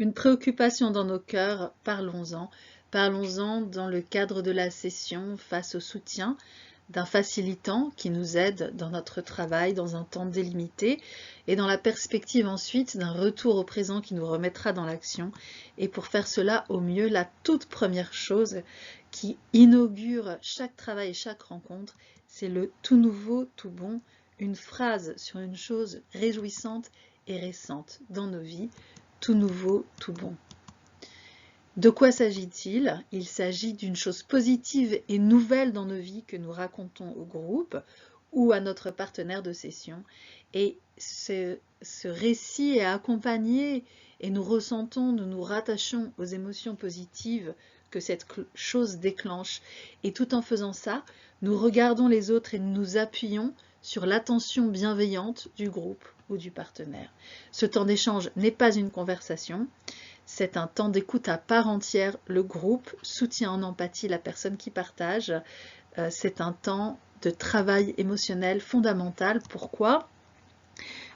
Une préoccupation dans nos cœurs, parlons-en. Parlons-en dans le cadre de la session face au soutien d'un facilitant qui nous aide dans notre travail dans un temps délimité et dans la perspective ensuite d'un retour au présent qui nous remettra dans l'action. Et pour faire cela au mieux, la toute première chose qui inaugure chaque travail et chaque rencontre, c'est le tout nouveau, tout bon, une phrase sur une chose réjouissante et récente dans nos vies, tout nouveau, tout bon. De quoi s'agit-il? Il s'agit d'une chose positive et nouvelle dans nos vies que nous racontons au groupe ou à notre partenaire de session. Et ce récit est accompagné et nous ressentons, nous nous rattachons aux émotions positives que cette chose déclenche. Et tout en faisant ça, nous regardons les autres et nous appuyons sur l'attention bienveillante du groupe ou du partenaire. Ce temps d'échange n'est pas une conversation, c'est un temps d'écoute à part entière. Le groupe soutient en empathie la personne qui partage. C'est un temps de travail émotionnel fondamental. Pourquoi?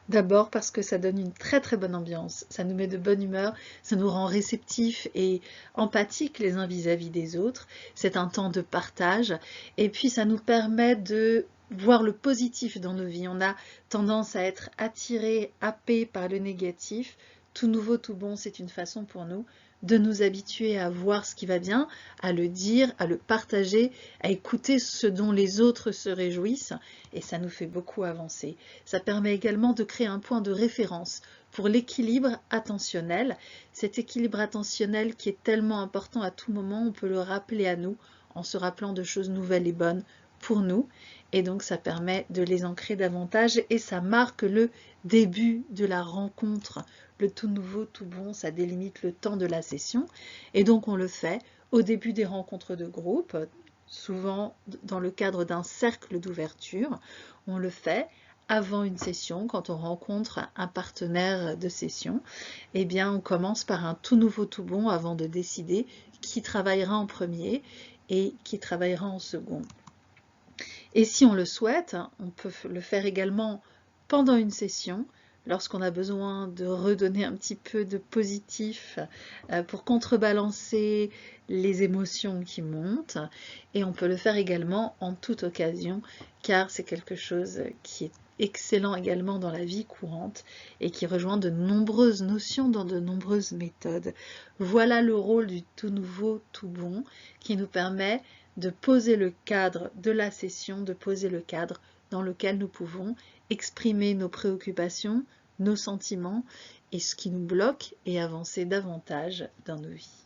D'abord parce que ça donne une très très bonne ambiance, ça nous met de bonne humeur, ça nous rend réceptifs et empathiques les uns vis-à-vis des autres. C'est un temps de partage et puis ça nous permet de voir le positif dans nos vies. On a tendance à être attiré, happé par le négatif. Tout nouveau, tout bon, c'est une façon pour nous de nous habituer à voir ce qui va bien, à le dire, à le partager, à écouter ce dont les autres se réjouissent, et ça nous fait beaucoup avancer. Ça permet également de créer un point de référence pour l'équilibre attentionnel. Cet équilibre attentionnel qui est tellement important à tout moment, on peut le rappeler à nous en se rappelant de choses nouvelles et bonnes pour nous, et donc ça permet de les ancrer davantage et ça marque le début de la rencontre. Le tout nouveau, tout bon, ça délimite le temps de la session et donc on le fait au début des rencontres de groupe, souvent dans le cadre d'un cercle d'ouverture. On le fait avant une session, quand on rencontre un partenaire de session, eh bien on commence par un tout nouveau, tout bon avant de décider qui travaillera en premier et qui travaillera en second. Et si on le souhaite, on peut le faire également pendant une session, lorsqu'on a besoin de redonner un petit peu de positif pour contrebalancer les émotions qui montent. Et on peut le faire également en toute occasion, car c'est quelque chose qui est excellent également dans la vie courante et qui rejoint de nombreuses notions dans de nombreuses méthodes. Voilà le rôle du tout nouveau, tout bon, qui nous permet de poser le cadre de la session, de poser le cadre dans lequel nous pouvons exprimer nos préoccupations, nos sentiments et ce qui nous bloque et avancer davantage dans nos vies.